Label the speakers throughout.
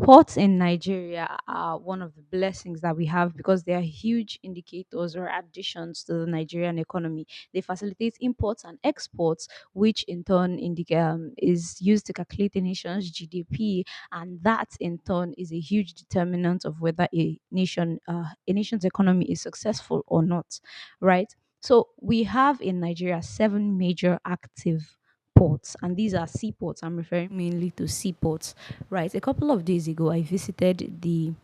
Speaker 1: Ports in Nigeria are one of the blessings that we have because they are huge indicators or additions to the Nigerian economy. They facilitate imports and exports, which in turn is used to calculate the nation's GDP, and that in turn is a huge determinant of whether a nation's economy is successful or not. Right. So we have in Nigeria seven major active ports, and these are seaports. I'm referring mainly to seaports. Right. A couple of days ago, I visited the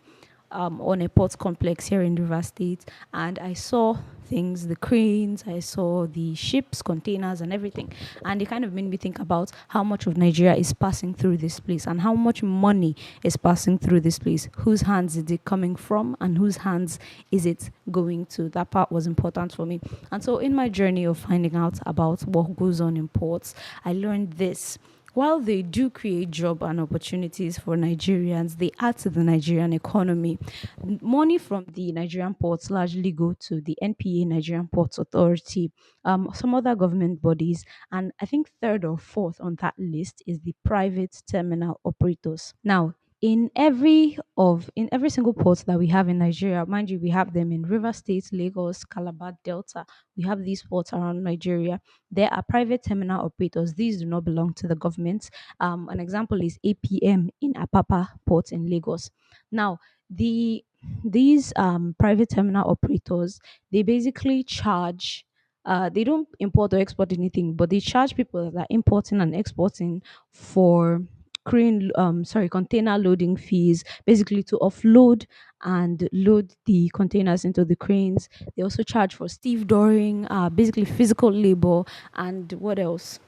Speaker 1: Onne Port Complex here in River State, and I saw things, the cranes, I saw the ships, containers, and everything. And it kind of made me think about how much of Nigeria is passing through this place and how much money is passing through this place. Whose hands is it coming from and whose hands is it going to? That part was important for me. And so, in my journey of finding out about what goes on in ports, I learned this: while they do create job and opportunities for Nigerians, they add to the Nigerian economy. Money from the Nigerian ports largely go to the NPA, Nigerian Ports Authority, some other government bodies, and I think third or fourth on that list is the private terminal operators. Now, in every single port that we have in Nigeria, mind you, we have them in River State, Lagos, Calabar, Delta. We have these ports around Nigeria. There are private terminal operators. These do not belong to the government. An example is APM in Apapa Port in Lagos. Now, these private terminal operators, they basically charge. They don't import or export anything, but they charge people that are importing and exporting for container loading fees, basically to offload and load the containers into the cranes. They also charge for stevedoring, basically physical labor, and what else?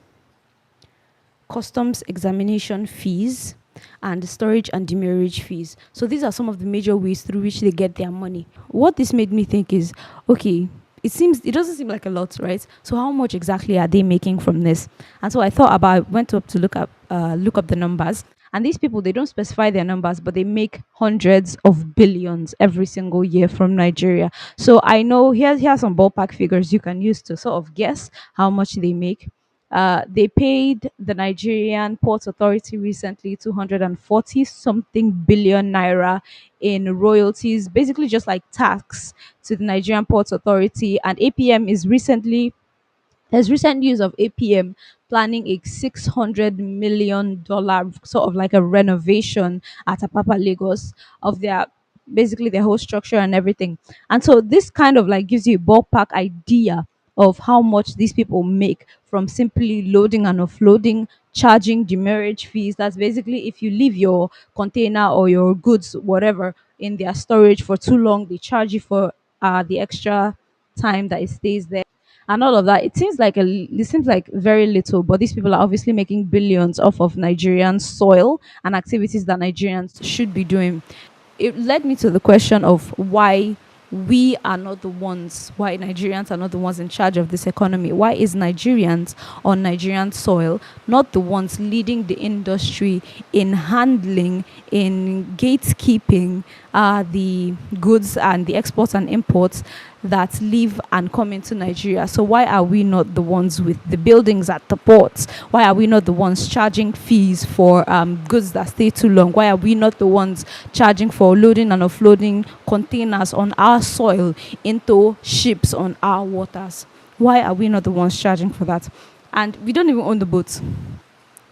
Speaker 1: Customs examination fees, and storage and demurrage fees. So these are some of the major ways through which they get their money. What this made me think is, okay, it doesn't seem like a lot, right? So how much exactly are they making from this? And so I thought about went up to look up the numbers. And these people, they don't specify their numbers, but they make hundreds of billions every single year from Nigeria. So I know here's some ballpark figures you can use to sort of guess how much they make. They paid the Nigerian Ports Authority recently 240 something billion naira in royalties, basically just like tax to the Nigerian Ports Authority. And APM is recently there's recent news of APM planning a $600 million sort of like a renovation at Apapa Lagos of their basically their whole structure and everything. And so this kind of like gives you a ballpark idea of how much these people make from simply loading and offloading, charging demurrage fees. That's basically if you leave your container or your goods, whatever, in their storage for too long, they charge you for the extra time that it stays there and all of that. It seems like very little, but these people are obviously making billions off of Nigerian soil and activities that Nigerians should be doing. It led me to the question of why Nigerians are not the ones in charge of this economy. Why is Nigerians on Nigerian soil not the ones leading the industry in handling, in gatekeeping the goods and the exports and imports that leave and come into Nigeria? So why are we not the ones with the buildings at the ports? Why are we not the ones charging fees for goods that stay too long? Why are we not the ones charging for loading and offloading containers on our soil into ships on our waters? Why are we not the ones charging for that? And we don't even own the boats.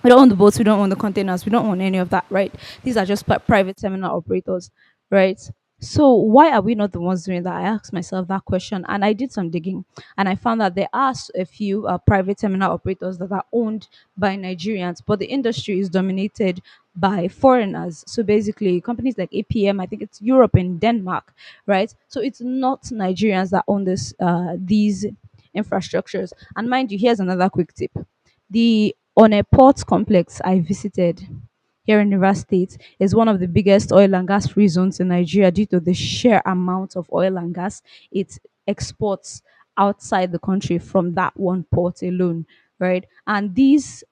Speaker 1: We don't own the boats, we don't own the containers, we don't own any of that, right? These are just private terminal operators, right? So why are we not the ones doing that? I asked myself that question, and I did some digging, and I found that there are a few private terminal operators that are owned by Nigerians, but the industry is dominated by foreigners. So basically, companies like APM, I think it's Europe and Denmark, right? So it's not Nigerians that own these infrastructures. And mind you, here's another quick tip: the Onne Port Complex I visited here in River State is one of the biggest oil and gas free zones in Nigeria due to the sheer amount of oil and gas it exports outside the country from that one port alone, right? And these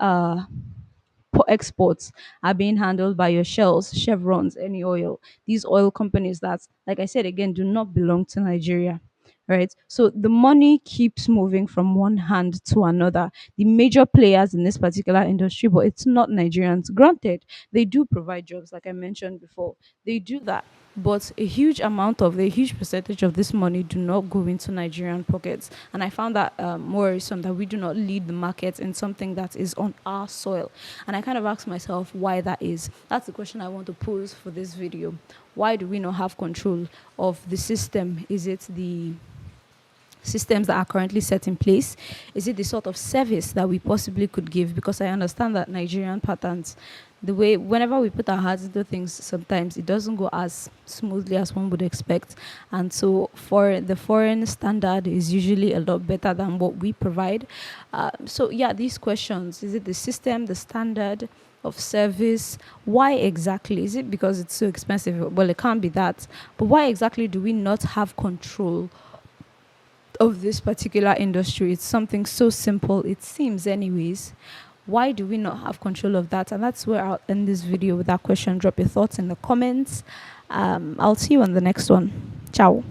Speaker 1: exports are being handled by your Shells, Chevrons, any oil. These oil companies that, like I said again, do not belong to Nigeria, right? So the money keeps moving from one hand to another. The major players in this particular industry, but it's not Nigerians. Granted, they do provide jobs, like I mentioned before. They do that. But a huge percentage of this money do not go into Nigerian pockets. And I found that worrisome that we do not lead the market in something that is on our soil. And I kind of asked myself why that is. That's the question I want to pose for this video. Why do we not have control of the system? Is it the systems that are currently set in place? Is it the sort of service that we possibly could give? Because I understand that Nigerian patterns, the way whenever we put our hearts into things, sometimes it doesn't go as smoothly as one would expect. And so, for the foreign standard is usually a lot better than what we provide. So, yeah, these questions: is it the system, the standard of service? Why exactly? Is it because it's so expensive? Well, it can't be that. But why exactly do we not have control of this particular industry? It's something so simple, it seems, anyways. Why do we not have control of that? And that's where I'll end this video with that question. Drop your thoughts in the comments. I'll see you on the next one. Ciao.